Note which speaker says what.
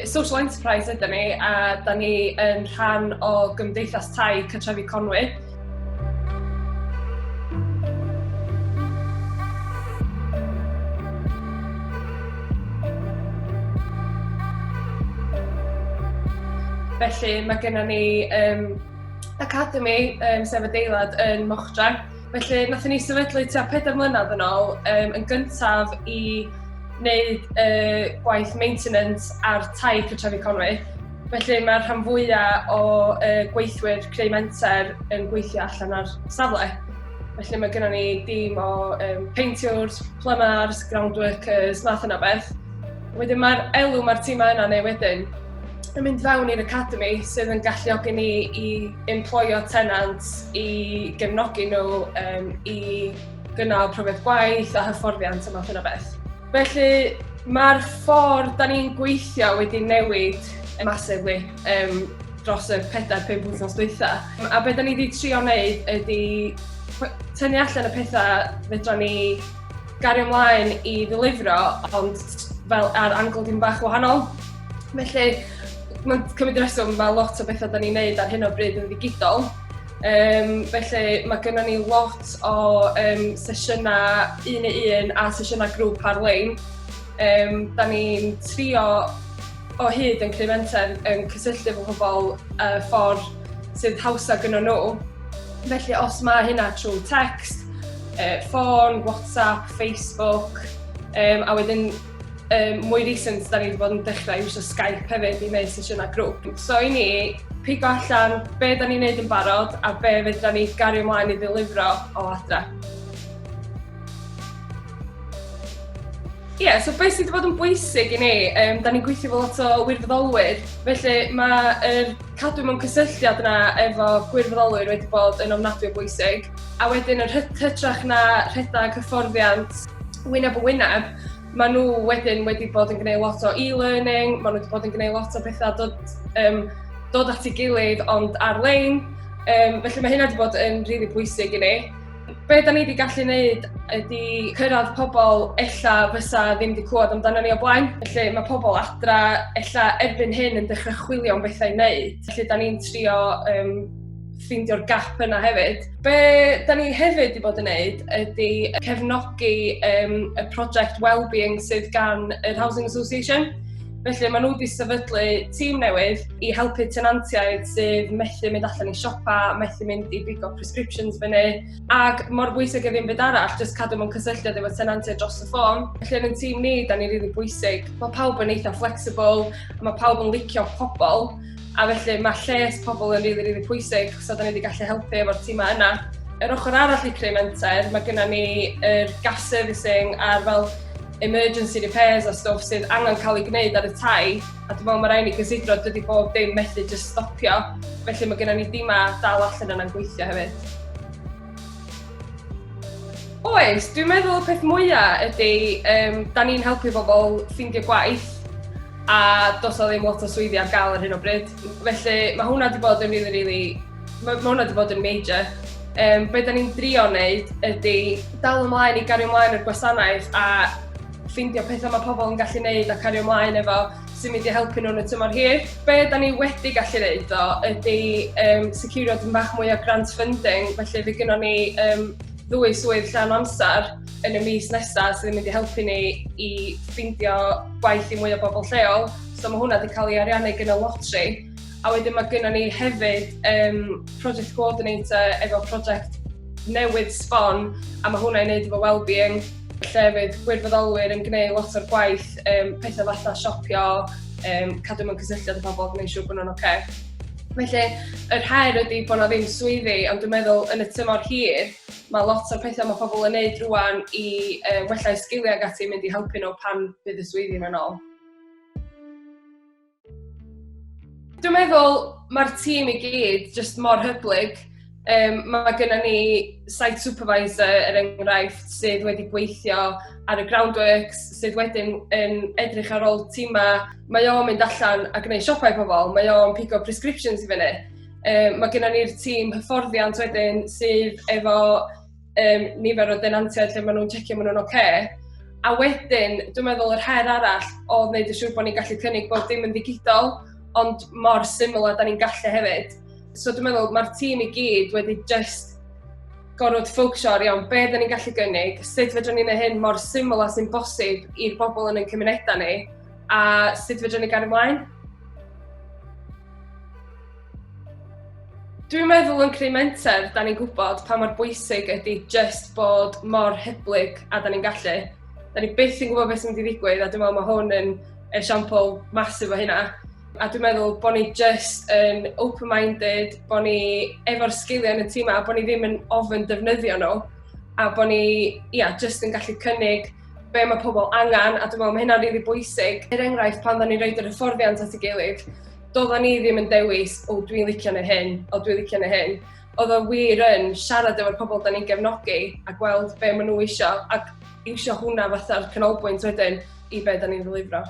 Speaker 1: Social enterprise ydyn ni, a da ni yn rhan o gymdeithas tai cartrefi Creu. Felly mae gennym ni academi sef adeilad yn Mochdra. Felly nathon ni sefydlu tua 4 mlynedd yn ôl yn gyntaf i wneud gwaith maintenance ar tai cartrefi Creu. Felly mae'r rhan fwyaf o gweithwyr Creu Menter yn gweithio allan ar safle. Felly mae gennym ni dîm o paintiwrs, plymars, groundworkers, math yna beth. Wedyn mae'r elw mae'r tîmau yna neu wedyn yn mynd fewn i'r academi sydd yn galluogi ni i emploio tenants, i gefnogi nhw, i gynnal profiad gwaith a hyfforddiant a math yna beth. Felly mae'r ffordd da ni'n gweithio wedi newid massively dros y 4-5 wythnos dwytha. A be da ni wedi trio wneud ydy tynnu allan y pethau fedra ni gario ymlaen i ddilifro, ond fel ar angl dim bach wahanol. Felly mae'n cymryd reswm, mae lot o bethau da ni'n neud ar hyn o bryd yn ddigidol. Felly mae gennym ni lot o sesiynau 1-1 a sesiynau grŵp ar-lein. Da ni'n trio o hyd yn Creu Menter yn cysylltu efo pobl ffordd sydd hawsa gynnyn nhw. Felly os mae hynna trwy text, ffôn, WhatsApp, Facebook, a wedyn mwy recent, da ni wedi bod yn dechrau iwsio Skype hefyd i wneud sesiynau grŵp. So i ni, pigo allan be da ni'n neud yn barod a be fedra ni gario ymlaen i ddilifro o adra. So be sydd wedi bod yn bwysig i ni, da ni'n gweithio efo lot o wirfoddolwyr. Felly mae'r cadw mewn cysylltiad yna efo gwirfoddolwyr wedi bod yn ofnadwy o bwysig. A wedyn yr hytrach na rhedeg hyfforddiant wyneb o wyneb, maen nhw wedyn wedi bod yn gwneud lot o e-learning, maen nhw wedi bod yn gwneud lot o bethau dod at ei gilydd ond ar-lein. Felly mae hynna wedi bod yn rili bwysig i ni. Be da ni wedi gallu gwneud ydy cyrraedd pobl ella fysa ddim wedi clywed amdano ni o blaen. Felly mae pobl adra ella erbyn hyn yn dechrau chwilio am bethau i wneud. Felly da ni'n trio ffeindio'r gap yna hefyd. Be da ni hefyd wedi bod yn wneud ydy cefnogi y project Wellbeing sydd gan yr Housing Association. Felly maen nhw wedi sefydlu tîm newydd i helpu tenantiaid sydd methu mynd allan i siopa, methu mynd i bigo prescriptions fyny. Ac mor bwysig ydy'n byd arall, jyst cadw mewn cysylltiad efo tenantiaid dros y ffôn. Felly yn y tîm ni, da ni'n rili bwysig. Mae pawb yn eitha flexible, a mae pawb yn licio pobl. A felly mae lles pobl yn rili pwysig, so da ni wedi gallu helpu efo'r tîmau yna. Yr ochr arall i Creu Menter, mae gennym ni gas servicing a'r fel emergency repairs a stwff sydd angen cael ei gwneud ar y tai, a dwi'n meddwl mae rhaid ni gysidro dydy bob dim methu jyst stopio. Felly mae gennym ni dîmau dal allan yna'n gweithio hefyd. Oes, dwi'n meddwl y peth mwyaf ydy da ni'n helpu bobl ffeindio gwaith a does o ddim lot o swyddi ar gael ar hyn o bryd. Felly mae hwnna wedi bod yn mae hwnna wedi bod yn major. Be da ni'n drio wneud ydy dal ymlaen i gario ymlaen o'r gwasanaeth a ffeindio pethau mae pobl yn gallu wneud a cario ymlaen efo sy'n mynd i helpu nhw yn y tymor hir. Be da ni wedi gallu wneud ydy securio dim bach mwy o grant funding, felly fe gynnon ni 2 swydd llawn amser yn y mis nesaf sydd yn mynd i helpu ni i ffeindio gwaith i mwy o bobl lleol. So mae hwnna wedi cael ei ariannu gan y lotri. A wedyn mae gynnon ni hefyd project coordinator efo project newydd sbon, a mae hwnna i wneud efo Wellbeing, lle fydd gwirfoddolwyr yn gwneud lot o'r gwaith, pethau fatha siopio, cadw mewn cysylltiad â pobl, gwneud siŵr bod nhw'n oce. Felly, yr her ydy bod na ddim swyddi, ond dwi'n meddwl yn y tymor hir, mae lot o'r pethau mae pobl yn neud rwan i wellau sgiliau ag ati mynd i helpu nhw pan bydd y swyddi mewn ôl. Dwi'n meddwl mae'r tîm i gyd jyst mor hyblyg. Mae gennym ni site supervisor enghraifft sydd wedi gweithio ar y groundworks, sydd wedyn yn edrych ar ôl tîmau. Mae o'n mynd allan a gwneud siopau pobl, mae o'n pigo prescriptions i fyny. Mae gennym ni'r tîm hyfforddiant wedyn sydd efo nifer o denantiaid lle maen nhw'n checio maen nhw'n oce. A wedyn, dwi'n meddwl yr her arall o wneud yn siŵr bod ni'n gallu cynnig bod dim yn ddigidol, ond mor syml a da ni'n gallu hefyd. So dwi'n meddwl mae'r tîm i gyd wedi just gorfod ffocysio ar iawn be da ni'n gallu gynnig, sut fedrwn ni'n neud hyn mor syml a sy'n bosib i'r bobl yn ein cymunedau ni, a sut fedrwn ni gario ymlaen. Dwi'n meddwl yn Creu Menter, da ni'n gwybod pa mor bwysig ydy just bod mor hyblyg a da ni'n gallu. Da ni byth yn gwybod beth sy'n mynd i ddigwydd, a dwi'n meddwl mae hwn yn esiampl masif o hynna. A dwi'n meddwl bod ni just yn open-minded, bod ni efo'r sgiliau yn y tîm a bod ni ddim yn ofyn defnyddio nhw. A bod ni, just yn gallu cynnig be mae pobl angen, a dwi'n meddwl mae hynna'n rili bwysig. Er enghraifft, pan da ni'n rhoid yr hyfforddiant at ei gilydd, doeddan ni ddim yn dewis, dwi'n licio neu hyn, dwi'n licio neu hyn. Oedd o wir yn siarad efo'r pobl da ni'n gefnogi a gweld be maen nhw eisiau, ac iwsio hwnna fatha'r canolbwynt wedyn i be da ni'n ddilifro.